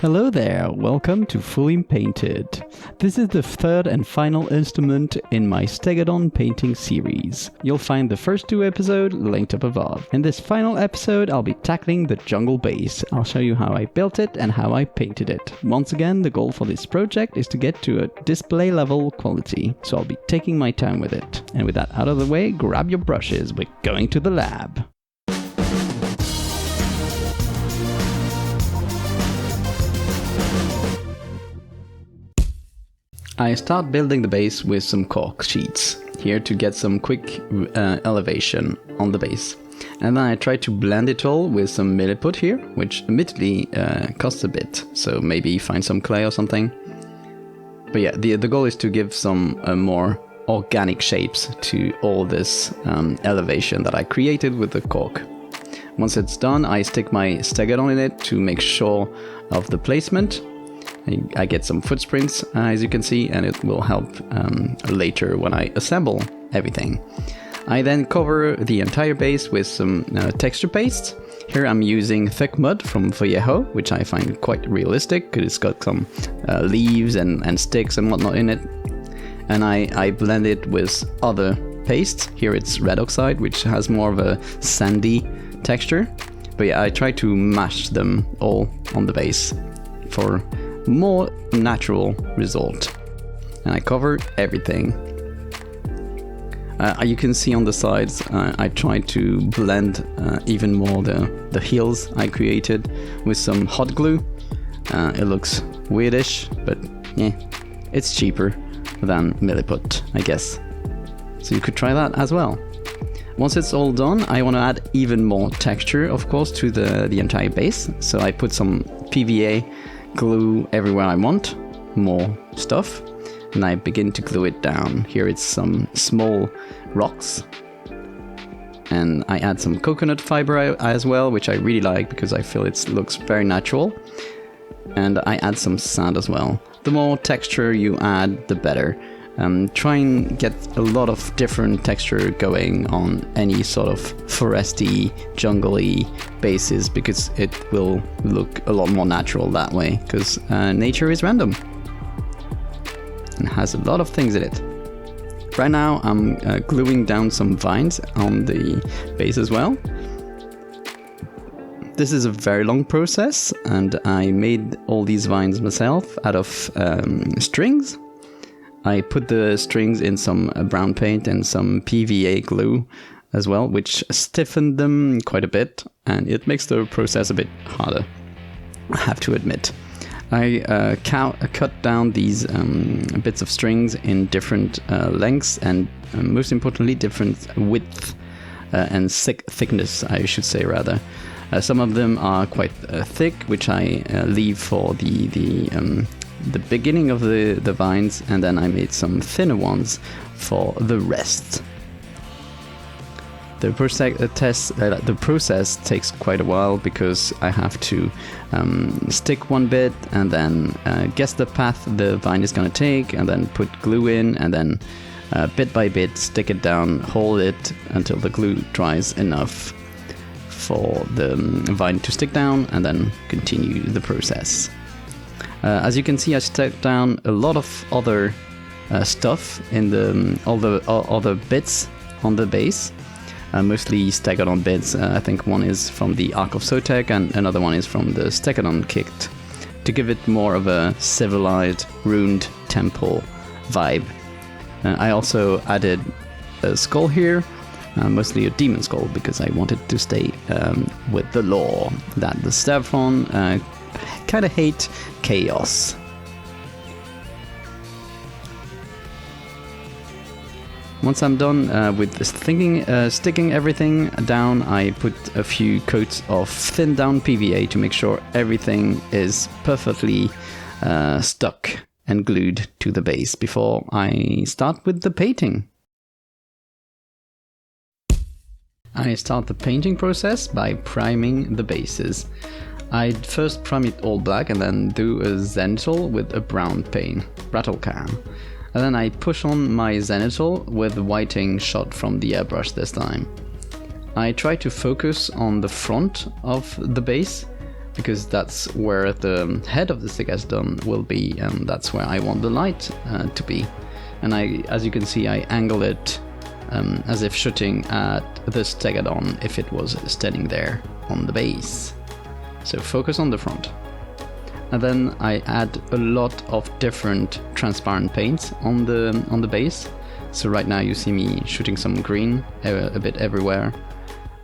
Hello there, welcome to Fully Painted. This is the third and final instrument in my Stegadon painting series. You'll find the first two episodes linked up above. In this final episode, I'll be tackling the jungle base. I'll show you how I built it and how I painted it. Once again, the goal for this project is to get to a display level quality, so I'll be taking my time with it. And with that out of the way, grab your brushes, we're going to the lab. I start building the base with some cork sheets, here to get some quick elevation on the base. And then I try to blend it all with some milliput here, which admittedly costs a bit, so maybe find some clay or something. But yeah, the goal is to give some more organic shapes to all this elevation that I created with the cork. Once it's done, I stick my Stegadon in it to make sure of the placement. I get some footprints, as you can see, and it will help later when I assemble everything. I then cover the entire base with some texture paste. Here I'm using thick mud from Vallejo, which I find quite realistic because it's got some leaves and sticks and whatnot in it. And I blend it with other pastes. Here it's red oxide, which has more of a sandy texture. But yeah, I try to mash them all on the base for more natural result. And I cover everything. You can see on the sides I tried to blend even more the hills I created with some hot glue. It looks weirdish, but yeah, it's cheaper than milliput, I guess. So you could try that as well. Once it's all done, I want to add even more texture, of course, to the entire base. So I put some PVA glue everywhere I want, more stuff, and I begin to glue it down. Here it's some small rocks, and I add some coconut fiber as well, which I really like because I feel it looks very natural, and I add some sand as well. The more texture you add, the better. Try and get a lot of different texture going on any sort of foresty, jungly bases because it will look a lot more natural that way because nature is random and has a lot of things in it. Right now I'm gluing down some vines on the base as well. This is a very long process and I made all these vines myself out of strings. I put the strings in some brown paint and some PVA glue as well, which stiffened them quite a bit, and it makes the process a bit harder, I have to admit. I cut down these bits of strings in different lengths and most importantly different width and thickness, I should say rather. Some of them are quite thick, which I leave for the beginning of the vines, and then I made some thinner ones for the rest. The process takes quite a while because I have to stick one bit and then guess the path the vine is going to take and then put glue in and then bit by bit stick it down, hold it until the glue dries enough for the vine to stick down and then continue the process. As you can see, I stuck down a lot of other stuff in all the other bits on the base, mostly Stegadon bits. I think one is from the Ark of Sotek and another one is from the Stegadon kit, to give it more of a civilized, ruined temple vibe. I also added a skull here, mostly a demon skull, because I wanted to stay with the lore that the Seraphon kind of hate chaos. Once I'm done with this sticking everything down, I put a few coats of thinned down PVA to make sure everything is perfectly stuck and glued to the base before I start with the painting. I start the painting process by priming the bases. I first prime it all black and then do a zenithal with a brown paint, rattle can. And then I push on my zenithal with whiting shot from the airbrush this time. I try to focus on the front of the base because that's where the head of the Stegadon will be, and that's where I want the light to be. And as you can see, I angle it as if shooting at the Stegadon if it was standing there on the base. So focus on the front. And then I add a lot of different transparent paints on the base. So right now you see me shooting some green a bit everywhere.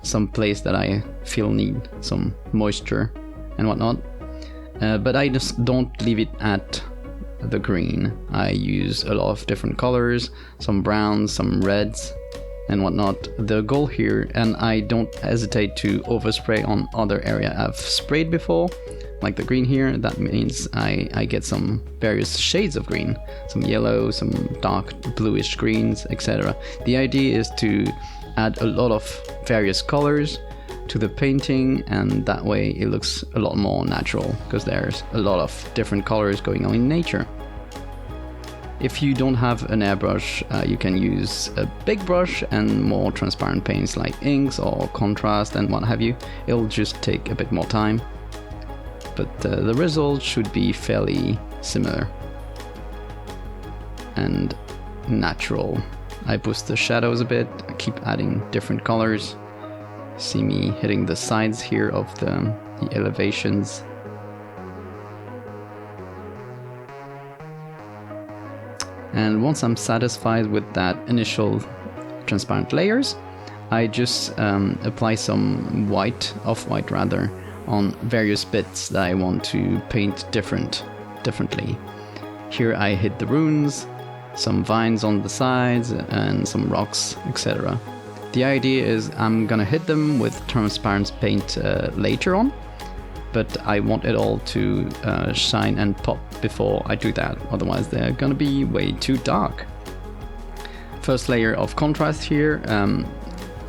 Some place that I feel need some moisture and whatnot. But I just don't leave it at the green. I use a lot of different colors, some browns, some reds and whatnot. The goal here, and I don't hesitate to overspray on other area I've sprayed before, like the green here. That means I get some various shades of green, some yellow, some dark bluish greens, etc. The idea is to add a lot of various colors to the painting, and that way it looks a lot more natural, because there's a lot of different colors going on in nature. If you don't have an airbrush, you can use a big brush and more transparent paints like inks or contrast and what have you. It'll just take a bit more time, but the result should be fairly similar and natural. I boost the shadows a bit, I keep adding different colors. See me hitting the sides here of the elevations. And once I'm satisfied with that initial transparent layers, I just apply some off-white rather, on various bits that I want to paint differently. Here I hit the runes, some vines on the sides and some rocks, etc. The idea is I'm gonna hit them with transparent paint later on, but I want it all to shine and pop before I do that, otherwise they're gonna be way too dark. First layer of contrast here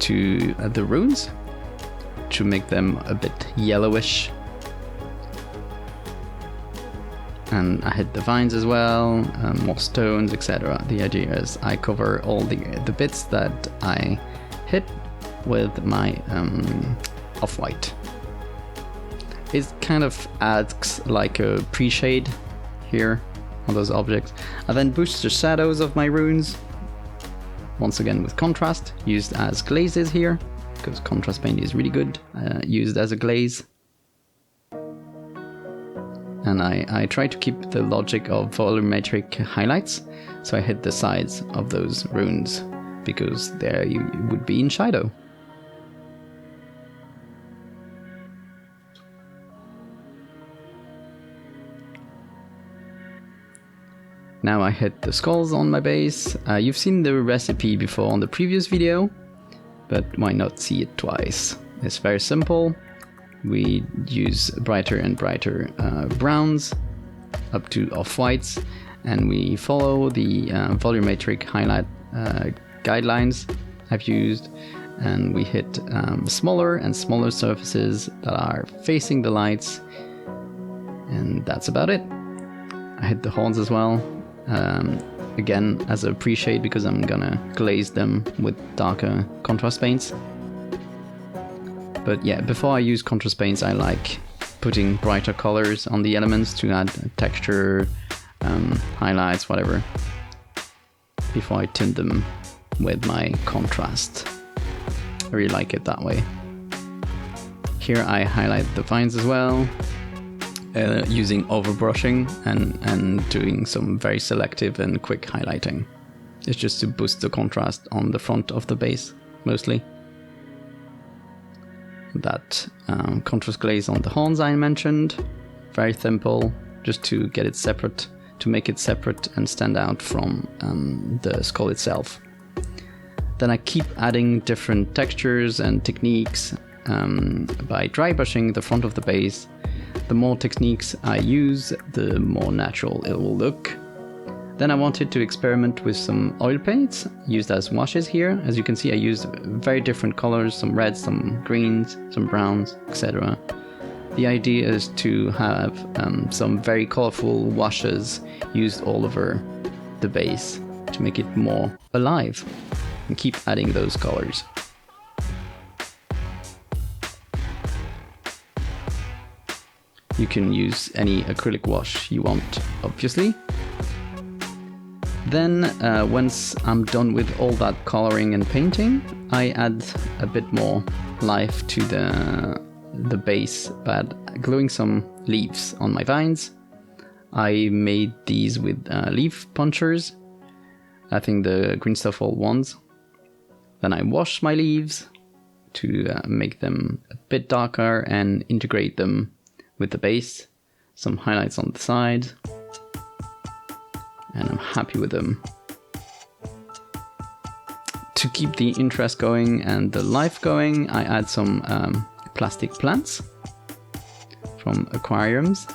to the runes, to make them a bit yellowish. And I hit the vines as well, more stones, etc. The idea is I cover all the bits that I hit with my off-white. It kind of adds like a pre-shade here on those objects. I then boost the shadows of my runes, once again with contrast, used as glazes here, because contrast paint is really good, used as a glaze. And I try to keep the logic of volumetric highlights, so I hit the sides of those runes, because there you would be in shadow. Now I hit the skulls on my base. You've seen the recipe before on the previous video, but why not see it twice? It's very simple. We use brighter and brighter browns up to off-whites, and we follow the volumetric highlight guidelines I've used, and we hit smaller and smaller surfaces that are facing the lights, and that's about it. I hit the horns as well, again as a pre-shade, because I'm gonna glaze them with darker contrast paints. But yeah, before I use contrast paints, I like putting brighter colors on the elements to add texture, highlights, whatever, before I tint them with my contrast. I really like it that way. Here I highlight the vines as well, using overbrushing and doing some very selective and quick highlighting. It's just to boost the contrast on the front of the base, mostly. That contrast glaze on the horns I mentioned, very simple, just to get it separate, to make it separate and stand out from the skull itself. Then I keep adding different textures and techniques by dry brushing the front of the base. The more techniques I use, the more natural it will look. Then I wanted to experiment with some oil paints used as washes here. As you can see, I used very different colors, some reds, some greens, some browns, etc. The idea is to have some very colorful washes used all over the base to make it more alive, and keep adding those colors. You can use any acrylic wash you want, obviously. Then, once I'm done with all that coloring and painting, I add a bit more life to the base by gluing some leaves on my vines. I made these with leaf punchers. I think the Green Stuff All ones. Then I wash my leaves to make them a bit darker and integrate them with the base. Some highlights on the side. And I'm happy with them. To keep the interest going and the life going, I add some plastic plants from aquariums.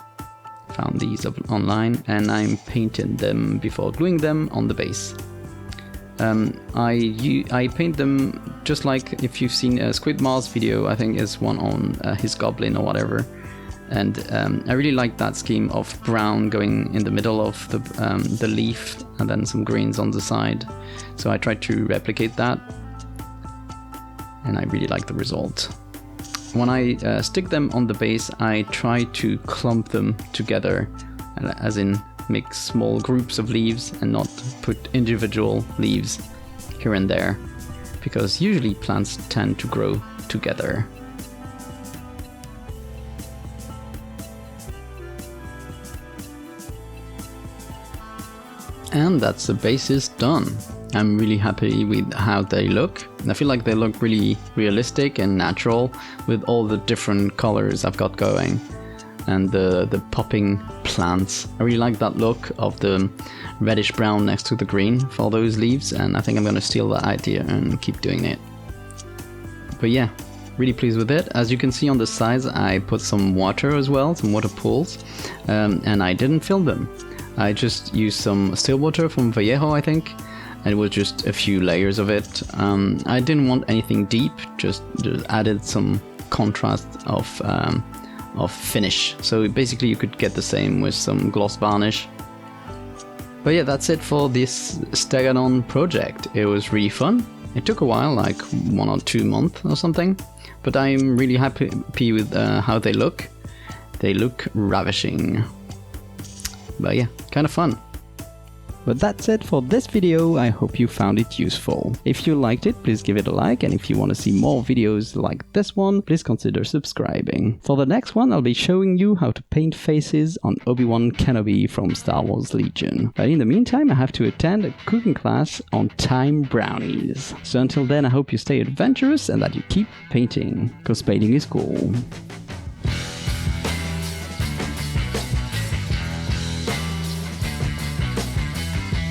Found these online, and I'm painting them before gluing them on the base. I paint them just like if you've seen a Squidmar's video, I think is one on his goblin or whatever. And I really like that scheme of brown going in the middle of the leaf and then some greens on the side. So I tried to replicate that, and I really like the result. When I stick them on the base, I try to clump them together, as in make small groups of leaves and not put individual leaves here and there, because usually plants tend to grow together. And that's the bases done. I'm really happy with how they look. I feel like they look really realistic and natural with all the different colors I've got going. And the popping plants. I really like that look of the reddish brown next to the green for those leaves, and I think I'm gonna steal that idea and keep doing it. But yeah, really pleased with it. As you can see on the sides, I put some water as well, some water pools, and I didn't fill them. I just used some still water from Vallejo, I think, and it was just a few layers of it. I didn't want anything deep, just added some contrast of finish. So basically you could get the same with some gloss varnish. But yeah, that's it for this Stegadon project. It was really fun. It took a while, like 1 or 2 months or something, but I'm really happy with how they look. They look ravishing. But yeah, kind of fun. But that's it for this video. I hope you found it useful. If you liked it, please give it a like, and if you want to see more videos like this one, please consider subscribing. For the next one, I'll be showing you how to paint faces on Obi-Wan Kenobi from Star Wars Legion. But in the meantime, I have to attend a cooking class on thyme brownies. So until then, I hope you stay adventurous and that you keep painting, because painting is cool.